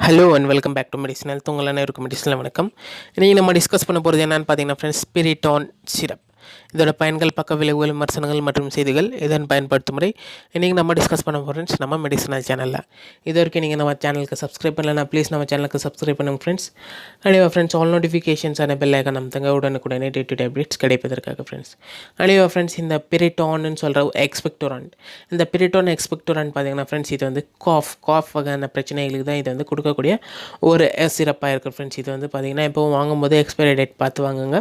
Hello and welcome back to medicinal. உங்கள் அனைவருக்கும் medicinal வணக்கம். இன்றைக்கி நம்ம டிஸ்கஸ் பண்ண போகிறது என்னென்னு பார்த்தீங்கன்னா ஃப்ரெண்ட்ஸ், ஸ்பிரிட்டான் சிரப். இதோட பயன்கள், பக்க விளைவுகள், விமர்சனங்கள் மற்றும் செய்திகள், இதன் பயன்படுத்தும் முறை இன்றைக்கி நம்ம டிஸ்கஸ் பண்ண போகிறோம் ஃப்ரெண்ட்ஸ் நம்ம மெடிசனல் சேனலில். இது வரைக்கும் நீங்கள் நம்ம சேனலுக்கு சப்ஸ்கிரைப் பண்ணலன்னா ப்ளீஸ் நம்ம சேனலுக்கு சப்ஸ்கிரைப் பண்ணுங்கள் friends. Anyway friends, all notifications and bell icon நமக்கு உடனுக்குடனே டே டு டே அப்டேட்ஸ் கிடைப்பதற்காக ஃப்ரெண்ட்ஸ். அனிவா ஃப்ரெண்ட்ஸ், இந்த பிரிட்டான்னு சொல்கிற எக்ஸ்பெக்டோரண்ட், இந்த பிரிட்டான் எக்ஸ்பெக்டோரண்ட் பார்த்தீங்கன்னா ஃப்ரெண்ட்ஸ், இது வந்து காஃப் வகையான பிரச்சனைகளுக்கு தான் இது வந்து கொடுக்கக்கூடிய ஒரு சிறப்பாக இருக்குது ஃப்ரெண்ட்ஸ். இது வந்து பார்த்திங்கன்னா இப்போ வாங்கும்போது எக்ஸ்பைரி டேட் பார்த்து வாங்குங்க.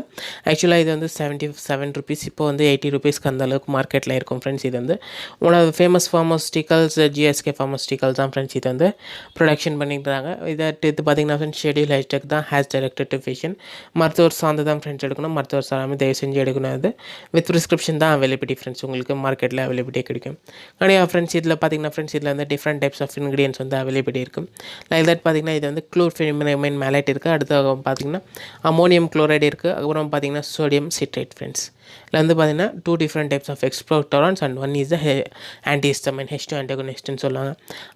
ஆக்சுவலாக இது வந்து 77 rupees, இப்போ வந்து 80 rupeesக்கு அந்தளவுக்கு மார்க்கெட்டில் இருக்கும் ஃப்ரெண்ட்ஸ். இது வந்து ஒன் ஆஃப் ஃபேமஸ் ஃபார்மஸ்டிக்கல்ஸ் ஜிஎஸ்கே ஃபார்மஸ்டிக்கல்ஸ் தான் ஃப்ரெண்ட்ஸ் இது வந்து ப்ரொடக்ஷன் பண்ணிக்கிறாங்க. இது பார்த்திங்கன்னா ஃப்ரெண்ட்ஸ் ஷெடியூல் ஹேஷ்டேக் தான், ஹேஸ் டைரக்டட் டு பேஷண்ட். மருத்துவர் சார்ந்து தான் ஃப்ரெண்ட்ஸ் எடுக்கணும். மருத்துவர் சாராமல் தயவு செஞ்சு எடுக்கணும். அது வித் ப்ரிஸ்கிரிப்ஷன் தான் அவைலபிலிட்டி ஃப்ரெண்ட்ஸ், உங்களுக்கு மார்க்கெட்டில் அவைலபிலிட்டி கிடைக்கும். ஆனால் ஃப்ரெண்ட்ஸ் இதில் பார்த்திங்கன்னா ஃப்ரெண்ட்ஸ் இதில் வந்து டிஃப்ரெண்ட் டைப்ஸ் ஆஃப் இன்க்ரீடியன்ஸ் வந்து அவைலபிலிட்டி இருக்கும். லைக் தட் பார்த்திங்கன்னா இது வந்து குளோர்ஃபெனிமைன் மேலேட் இருக்குது. அடுத்து பார்த்திங்கன்னா அமோனியம் குளோரைடு இருக்குது. அப்புறம் பார்த்திங்கன்னா சோடியம் சிட்ரேட் ஃப்ரெண்ட்ஸ். இதில் வந்து பார்த்திங்கன்னா 2 different types of expectorants and one is the antihistamine, H2 ஆன்டகோனிஸ்ட்னு சொல்லுவாங்க.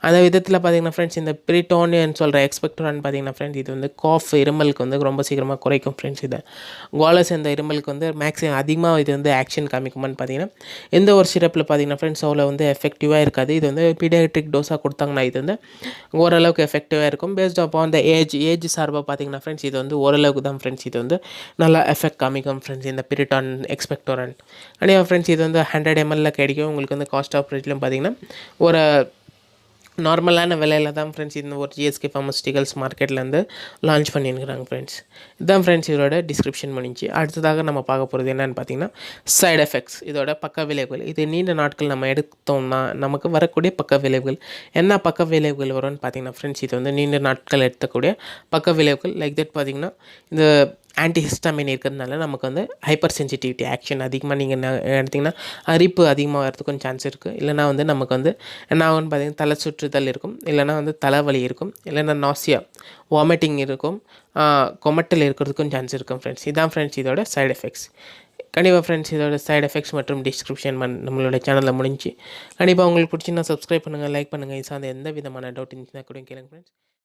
அந்த விதத்தில் பார்த்திங்கன்னா ஃப்ரெண்ட்ஸ், இந்த பிரிட்டானியன் சொல்கிற எக்ஸ்பெக்டோரன் பார்த்திங்கன்னா ஃப்ரெண்ட்ஸ், இது வந்து காஃப் இருமலுக்கு வந்து ரொம்ப சீக்கிரமாக குறைக்கும் ஃப்ரெண்ட்ஸ். இதை குவாலஸ் இந்த இருமலுக்கு வந்து மேக்ஸிமம் அதிகமாக இது வந்து ஆக்ஷன் காமிக்குமான்னு பார்த்திங்கன்னா எந்த ஒரு சிரப்பில் பார்த்திங்கன்னா ஃப்ரெண்ட்ஸ் அவ்வளோ வந்து எஃபெக்டிவாக இருக்காது. இது வந்து பீடியாட்ரிக் டோஸாக கொடுத்தாங்கன்னா இது வந்து ஓரளவுக்கு எஃபெக்டிவாக இருக்கும். பேஸ்ட் ஆன் த ஏஜ் சார்பாக பார்த்திங்கன்னா ஃப்ரெண்ட்ஸ், இது வந்து ஓரளவுக்கு தான் ஃப்ரெண்ட்ஸ் இது வந்து நல்லா எஃபெக்ட் காமிக்கும் ஃப்ரெண்ட்ஸ், இந்த பிரிட்டான் எக்ஸ்பெக்டோரண்ட். ஆனால் ஃப்ரெண்ட்ஸ் இது வந்து 100 ml கிடைக்கும். உங்களுக்கு வந்து காஸ்ட் ஆஃப் ப்ரைஸ்லையும் பார்த்திங்கன்னா ஒரு நார்மலான விலையில் தான் ஃப்ரெண்ட்ஸ் இந்த ஒரு ஜிஎஸ்கே ஃபார்மஸ்டிக்கல்ஸ் மார்க்கெட்டில் வந்து லான்ச் பண்ணியிருக்கிறாங்க ஃப்ரெண்ட்ஸ். இதுதான் ஃப்ரெண்ட்ஸ் இதோட டிஸ்கிரிப்ஷன் பண்ணிச்சு. அடுத்ததாக நம்ம பார்க்க போகிறது என்னென்னு பார்த்தீங்கன்னா சைடு எஃபெக்ட்ஸ், இதோட பக்க விளைவுகள். இது நீண்ட நாட்கள் நம்ம எடுத்தோம்னா நமக்கு வரக்கூடிய பக்க விளைவுகள் என்ன பக்க விளைவுகள் வரும்னு பார்த்தீங்கன்னா ஃப்ரெண்ட்ஸ், இது வந்து நீண்ட நாட்கள் எடுத்தக்கூடிய பக்க விளைவுகள். லைக் தட் பார்த்திங்கன்னா இந்த ஆன்டிஹிஸ்டமின் இருக்கிறதுனால நமக்கு வந்து ஹைப்பர் சென்சிட்டிவிட்டி ஆக்ஷன் அதிகமாக நீங்கள் எடுத்திங்கன்னா அரிப்பு அதிகமாக வரதுக்கும் சான்ஸ் இருக்குது. இல்லைனா வந்து நமக்கு வந்து என்ன ஆகும்னு பார்த்திங்கன்னா தலை சுற்றுதல் இருக்கும், இல்லைனா வந்து தலைவலி இருக்கும், இல்லைனா நாசியா வாமிட்டிங் இருக்கும், கொமட்டல் இருக்கிறதுக்கும் சான்ஸ் இருக்கும் ஃப்ரெண்ட்ஸ். இதான் ஃப்ரெண்ட்ஸ் இதோட சைடு எஃபெக்ட்ஸ். கண்டிப்பாக ஃப்ரெண்ட்ஸ் இதோட சைடு எஃபெக்ட்ஸ் மற்றும் டிஸ்கிரிப்ஷன் நம்மளோட சேனலில் முடிஞ்சு. கண்டிப்பாக உங்களுக்கு பிடிச்சின்னா சப்ஸ்கிரைப் பண்ணுங்கள், லைக் பண்ணுங்கள். இது சார்ந்த எந்த விதமான டவுட் இருந்துச்சுன்னா கூட கேளுங்க ஃப்ரெண்ட்ஸ்.